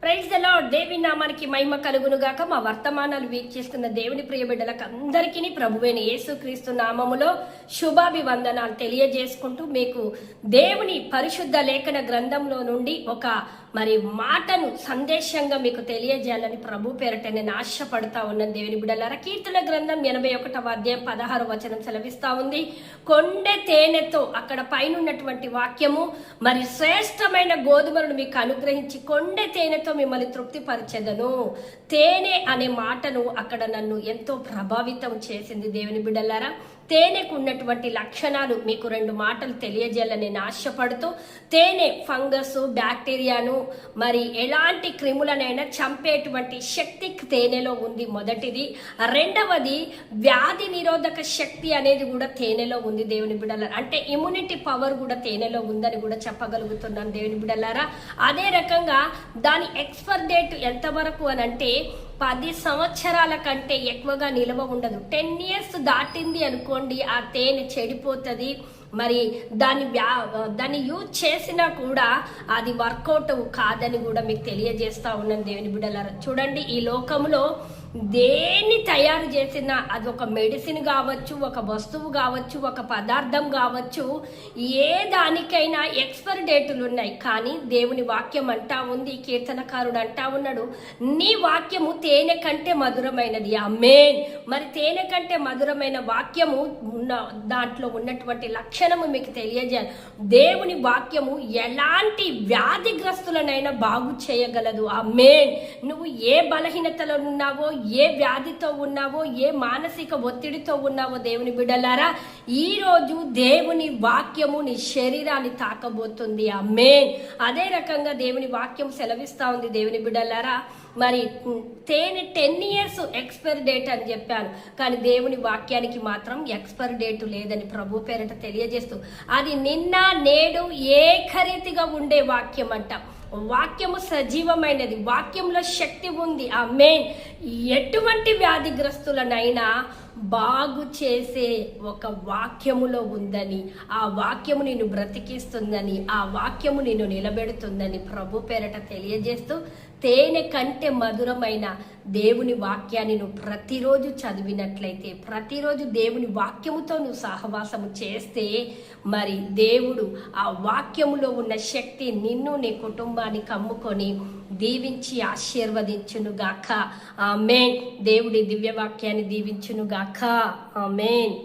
Praise the lord. దేవి నామానికి మహిమ కలుగును గాక. మా వర్తమానాలు వీక్షిస్తున్న దేవుని ప్రియ బిడ్డలకు అందరికీ ప్రభువైన యేసుక్రీస్తు నామములో శుభాభివందనాలు తెలియజేసుకుంటూ మీకు దేవుని పరిశుద్ధ లేఖన గ్రంథంలో నుండి ఒక మాటను సందేశంగా మీకు తెలియజేయాలని ప్రభు పేరట నేను ఆశపడతా ఉన్నాను. దేవుని బిడ్డలారా, కీర్తన గ్రంథం 81వ అధ్యాయం 16వ వచనం సెలవిస్తా ఉంది. కొండె తేనెతో, అక్కడ పైన ఉన్నటువంటి వాక్యము, శ్రేష్టమైన గోధుమలను మీకు అనుగ్రహించి కొండె తేనెతో మిమ్మల్ని తృప్తిపరచెదను. తేనె అనే మాటను అక్కడ నన్ను ఎంతో ప్రభావితం చేసింది. దేవుని బిడ్డలారా, తేనెకు ఉన్నటువంటి లక్షణాలు మీకు 2 మాటలు తెలియజేయాలని నేను ఆశపడుతూ, తేనె ఫంగస్, బ్యాక్టీరియాను ఎలాంటి క్రిములనైనా చంపేటువంటి శక్తి తేనెలో ఉంది. మొదటిది. రెండవది, వ్యాధి నిరోధక శక్తి అనేది కూడా తేనెలో ఉంది. దేవుని బిడ్డలారా, అంటే ఇమ్యూనిటీ పవర్ కూడా తేనెలో ఉందని కూడా చెప్పగలుగుతున్నాను. దేవుని బిడ్డలారా, అదే రకంగా దాని ఎక్స్పైర్ డేట్ ఎంతవరకు అని అంటే 10 సంవత్సరాల కంటే ఎక్కువగా నిల్వ ఉండదు. 10 years దాటింది అనుకోండి, ఆ తేనె చెడిపోతుంది. దాన్ని యూజ్ చేసినా కూడా అది వర్కౌట్ కాదని కూడా మీకు తెలియజేస్తా ఉన్నాను. దేవుని బిడ్డలారా, చూడండి, ఈ లోకంలో దేన్ని తయారు చేసినా అది ఒక మెడిసిన్ కావచ్చు, ఒక వస్తువు కావచ్చు, ఒక పదార్థం కావచ్చు, ఏ దానికైనా ఎక్స్పైరీ డేటులు ఉన్నాయి. కానీ దేవుని వాక్యం అంటా ఉంది, కీర్తనకారుడు అంటా ఉన్నాడు, నీ వాక్యము తేనె కంటే మధురమైనది. ఆమేన్. తేనె కంటే మధురమైన వాక్యము దాంట్లో ఉన్నటువంటి లక్షణము మీకు తెలియజేయాలి. దేవుని వాక్యము ఎలాంటి వ్యాధిగ్రస్తులనైనా బాగు చేయగలదు. ఆమేన్. నువ్వు ఏ బలహీనతలో ఉన్నావో, ఏ వ్యాధితో ఉన్నావో, ఏ మానసిక ఒత్తిడితో ఉన్నావో, దేవుని బిడ్డలారా, ఈ రోజు దేవుని వాక్యము నీ శరీరాన్ని తాకబోతుంది. ఆమేన్. అదే రకంగా దేవుని వాక్యం సెలవిస్తా ఉంది. దేవుని బిడ్డలారా, తేనె 10 years ఎక్స్పైరీ డేట్ అని చెప్పాను, కానీ దేవుని వాక్యానికి మాత్రం ఎక్స్పైరీ డేట్ లేదని ప్రభు పేరట తెలియజేస్తూ, అది నిన్న నేడు ఏకరీతిగా ఉండే వాక్యం అంట. వాక్యము సజీవమైనది, వాక్యంలో శక్తి ఉంది. ఆమేన్. ఎటువంటి వ్యాధిగ్రస్తులనైనా బాగు చేసే ఒక వాక్యములో ఉందని, ఆ వాక్యము నిన్ను బ్రతికిస్తుందని, ఆ వాక్యము నిన్ను నిలబెడుతుందని ప్రభు పేరట తెలియజేస్తూ, తేనె కంటే మధురమైన దేవుని వాక్యాన్ని నువ్వు ప్రతిరోజు చదివినట్లయితే, ప్రతిరోజు దేవుని వాక్యముతో నువ్వు సహవాసము చేస్తే, దేవుడు ఆ వాక్యములో ఉన్న శక్తి నిన్ను, నీ కుటుంబాన్ని కమ్ముకొని దీవించి ఆశీర్వదించునుగాక. ఆమేన్. దేవుడి దివ్య వాక్యాన్ని దీవించునుగాక. ఆమేన్.